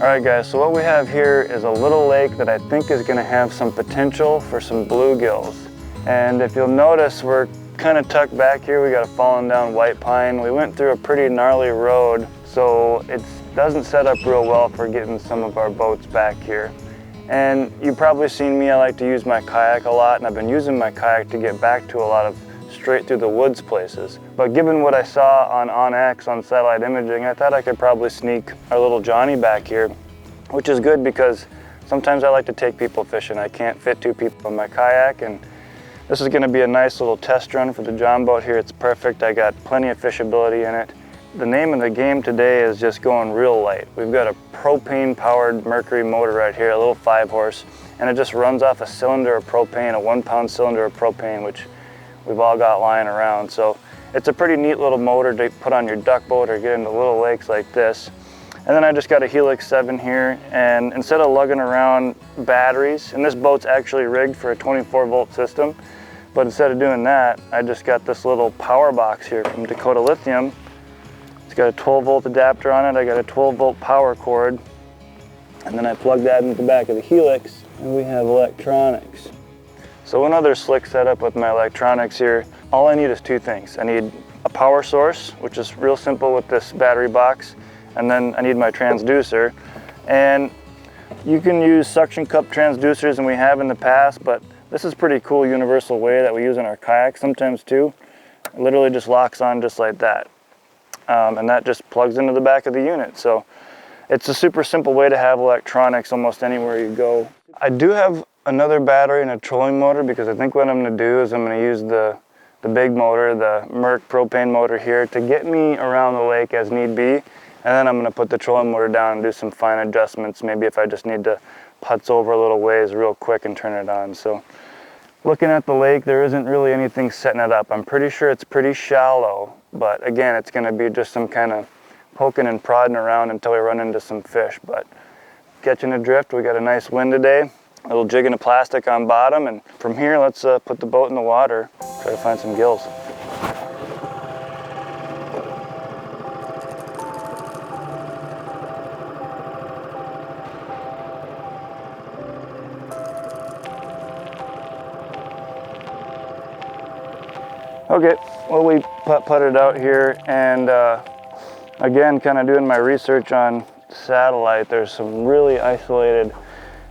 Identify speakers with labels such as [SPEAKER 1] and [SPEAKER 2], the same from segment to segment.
[SPEAKER 1] Alright guys, so what we have here is a little lake that I think is going to have some potential for some bluegills. And if you'll notice, we're kind of tucked back here. We got a fallen down white pine. We went through a pretty gnarly road, so it doesn't set up real well for getting some of our boats back here. And you've probably seen me, I like to use my kayak a lot, and I've been using my kayak to get back to a lot of straight through the woods places. But given what I saw on X on satellite imaging, I thought I could probably sneak our little Johnny back here, which is good because sometimes I like to take people fishing. I can't fit 2 people in my kayak, and this is going to be a nice little test run for the John boat here. It's perfect. I got plenty of fishability in it. The name of the game today is just going real light. We've got a propane powered Mercury motor right here, a little 5-horse, and it just runs off a cylinder of propane, a 1-pound cylinder of propane, which we've all got lying around. So it's a pretty neat little motor to put on your duck boat or get into little lakes like this. And then I just got a Helix 7 here, and instead of lugging around batteries, and this boat's actually rigged for a 24-volt system, but instead of doing that, I just got this little power box here from Dakota Lithium. It's got a 12-volt adapter on it. I got a 12-volt power cord, and then I plug that into the back of the Helix, and we have electronics. So another slick setup with my electronics here. All I need is 2 things. I need a power source, which is real simple with this battery box, and then I need my transducer. And you can use suction cup transducers, and we have in the past, but this is pretty cool universal way that we use in our kayak sometimes too. It literally just locks on just like that. And that just plugs into the back of the unit. So it's a super simple way to have electronics almost anywhere you go. I do have another battery and a trolling motor, because I think what I'm going to do is I'm going to use the big motor, the Merc propane motor here, to get me around the lake as need be, and then I'm going to put the trolling motor down and do some fine adjustments, maybe if I just need to putz over a little ways real quick and turn it on. So looking at the lake, there isn't really anything setting it up. I'm pretty sure it's pretty shallow, but again, it's going to be just some kind of poking and prodding around until we run into some fish. But catching a drift, we got a nice wind today. A little jig of plastic on bottom, and from here let's put the boat in the water, try to find some gills. Okay, well, we putted out here, and again, kind of doing my research on satellite, there's some really isolated,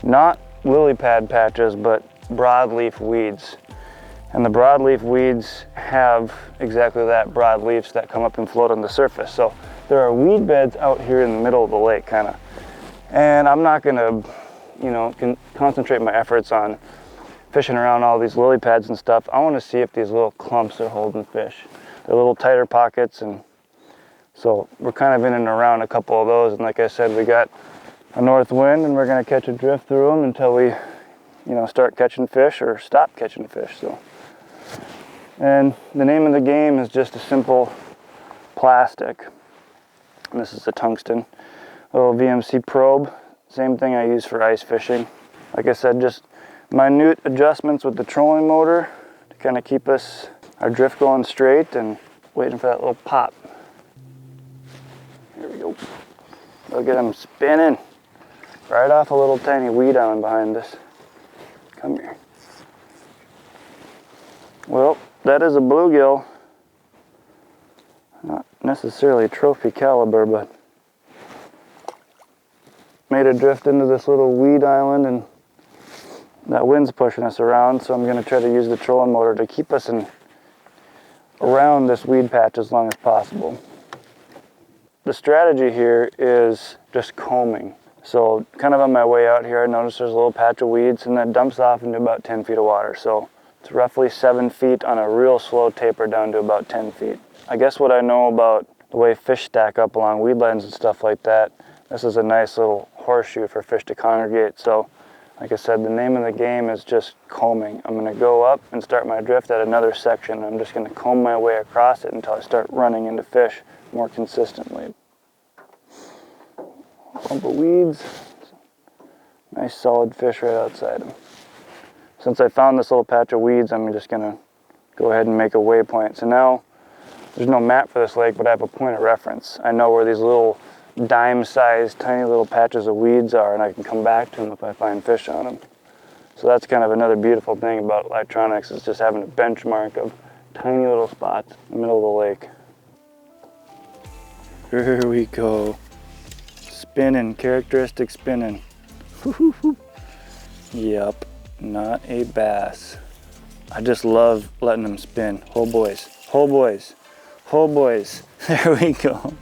[SPEAKER 1] not lily pad patches, but broadleaf weeds. And the broadleaf weeds have exactly that, broadleaves that come up and float on the surface. So there are weed beds out here in the middle of the lake, kind of. And I'm not gonna, concentrate my efforts on fishing around all these lily pads and stuff. I wanna see if these little clumps are holding fish. They're little tighter pockets, and so we're kind of in and around a couple of those. And like I said, we got a north wind, and we're going to catch a drift through them until we, start catching fish or stop catching fish. So, and the name of the game is just a simple plastic. And this is a tungsten little VMC probe. Same thing I use for ice fishing. Like I said, just minute adjustments with the trolling motor to kind of keep our drift going straight, and waiting for that little pop. Here we go. Look at him spinning. Right off a little tiny weed island behind us. Come here. Well, that is a bluegill. Not necessarily trophy caliber, but made a drift into this little weed island, and that wind's pushing us around, so I'm going to try to use the trolling motor to keep us around this weed patch as long as possible. The strategy here is just combing. So kind of on my way out here, I noticed there's a little patch of weeds, and that dumps off into about 10 feet of water. So it's roughly 7 feet on a real slow taper down to about 10 feet. I guess what I know about the way fish stack up along weed lines and stuff like that, this is a nice little horseshoe for fish to congregate. So like I said, the name of the game is just combing. I'm going to go up and start my drift at another section. I'm just going to comb my way across it until I start running into fish more consistently. Clump of weeds, nice solid fish right outside them. Since I found this little patch of weeds, I'm just gonna go ahead and make a waypoint. So now there's no map for this lake, but I have a point of reference. I know where these little dime-sized tiny little patches of weeds are, and I can come back to them if I find fish on them. So that's kind of another beautiful thing about electronics, is just having a benchmark of tiny little spots in the middle of the lake. Here we go. Spinning, characteristic spinning. Yup, not a bass. I just love letting them spin. Oh boys, oh boys, oh boys. There we go.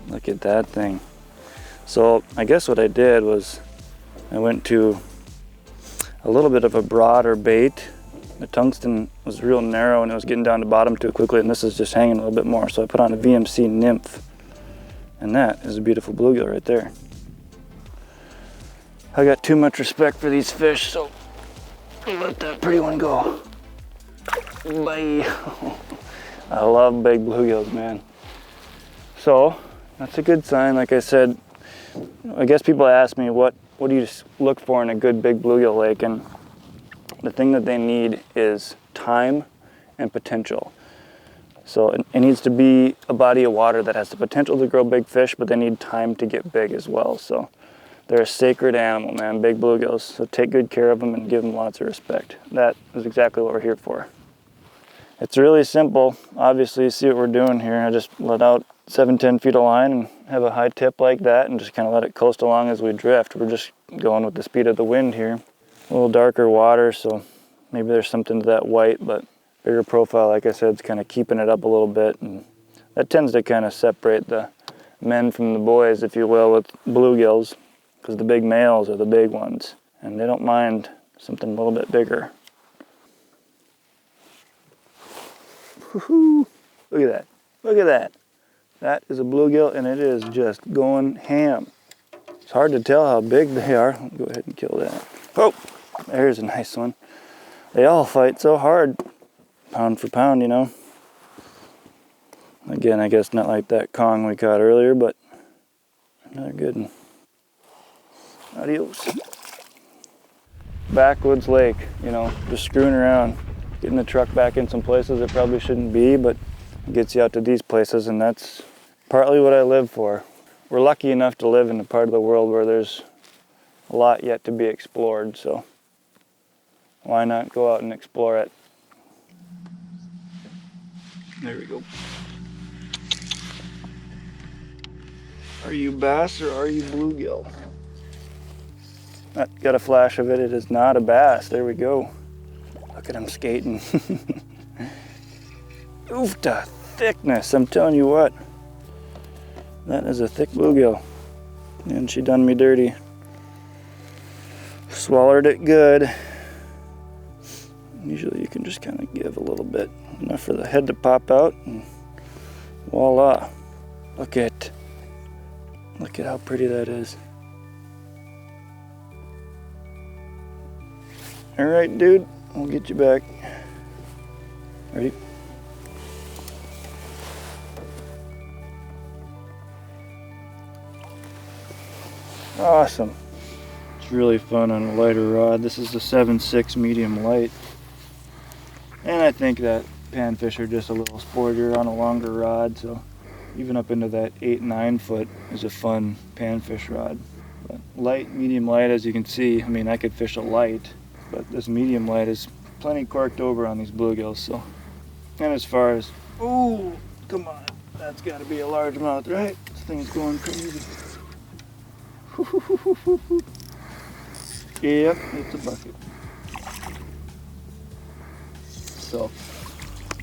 [SPEAKER 1] Look at that thing. So I guess what I did was I went to a little bit of a broader bait. The tungsten was real narrow and it was getting down to bottom too quickly, and this is just hanging a little bit more. So I put on a VMC nymph, and that is a beautiful bluegill right there. I got too much respect for these fish, so I'll let that pretty one go. Bye. I love big bluegills, man. So that's a good sign. Like I said, I guess people ask me what do you look for in a good big bluegill lake, and the thing that they need is time and potential. So it needs to be a body of water that has the potential to grow big fish, but they need time to get big as well. So they're a sacred animal, man, big bluegills. So take good care of them and give them lots of respect. That is exactly what we're here for. It's really simple. Obviously, you see what we're doing here. I just let out 7-10 feet of line and have a high tip like that and just kind of let it coast along as we drift. We're just going with the speed of the wind here. A little darker water, so maybe there's something to that white, but bigger profile, like I said, is kind of keeping it up a little bit, and that tends to kind of separate the men from the boys, if you will, with bluegills, because the big males are the big ones, and they don't mind something a little bit bigger. Woohoo! Look at that! Look at that! That is a bluegill, and it is just going ham. It's hard to tell how big they are. I'll go ahead and kill that. Oh, there's a nice one. They all fight so hard, pound for pound, you know. Again, I guess not like that Kong we caught earlier, but another good one. Adios. Backwoods lake, you know, just screwing around, getting the truck back in some places it probably shouldn't be, but it gets you out to these places, and that's partly what I live for. We're lucky enough to live in a part of the world where there's a lot yet to be explored, so why not go out and explore it? There we go. Are you bass or are you bluegill? Got a flash of it. It is not a bass. There we go. Look at him skating. Oof, the thickness. I'm telling you what. That is a thick bluegill. And she done me dirty. Swallowed it good. Usually you can just kind of give a little bit, enough for the head to pop out, and voila. Look at how pretty that is. All right, dude, we'll get you back. Ready? Awesome. It's really fun on a lighter rod. This is the 7.6 medium light. And I think that panfish are just a little sportier on a longer rod, so even up into that 8-9 foot is a fun panfish rod. But light, medium light, as you can see, I mean, I could fish a light, but this medium light is plenty corked over on these bluegills. So, and as far as, ooh, come on, that's got to be a largemouth, right? This thing's going crazy. Yep, it's a bucket. So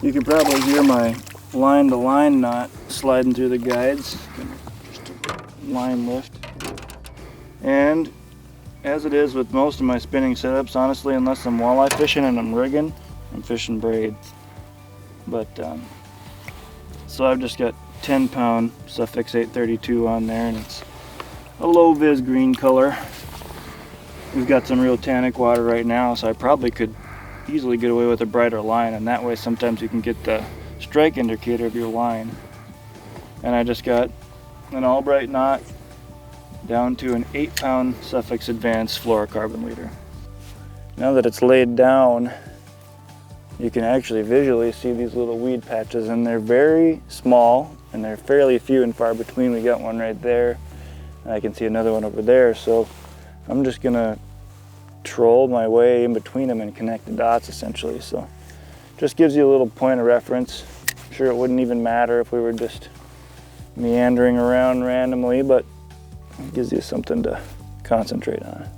[SPEAKER 1] you can probably hear my line-to-line knot sliding through the guides. Just a line lift. And as it is with most of my spinning setups, honestly, unless I'm walleye fishing and I'm rigging, I'm fishing braid. But so I've just got 10-pound Suffix 832 on there, and it's a low vis green color. We've got some real tannic water right now, so I probably could easily get away with a brighter line, and that way sometimes you can get the strike indicator of your line. And I just got an Albright knot down to an 8-pound Suffix Advanced fluorocarbon leader. Now that it's laid down, you can actually visually see these little weed patches, and they're very small and they're fairly few and far between. We got one right there, and I can see another one over there. So I'm just gonna troll my way in between them and connect the dots essentially. So just gives you a little point of reference. I'm sure it wouldn't even matter if we were just meandering around randomly, but it gives you something to concentrate on.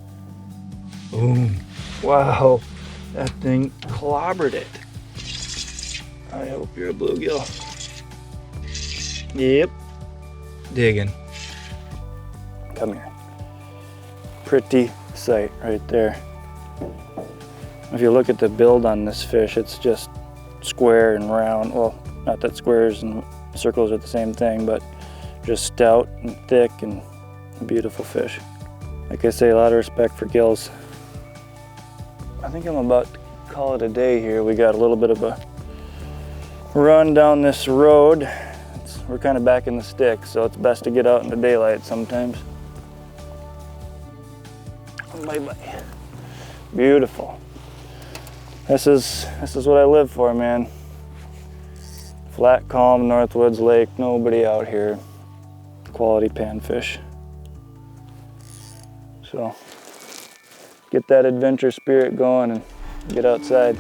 [SPEAKER 1] Boom. Wow, that thing clobbered it. I hope you're a bluegill. Yep, digging. Come here. Pretty sight right there. If you look at the build on this fish, it's just square and round. Well, not that squares and circles are the same thing, but just stout and thick and a beautiful fish. Like I say, a lot of respect for gills. I think I'm about to call it a day here. We got a little bit of a run down this road. We're kind of back in the sticks, so it's best to get out in the daylight sometimes. Bye-bye. Beautiful. This is what I live for, man. Flat, calm, Northwoods Lake, nobody out here. Quality panfish. So get that adventure spirit going and get outside.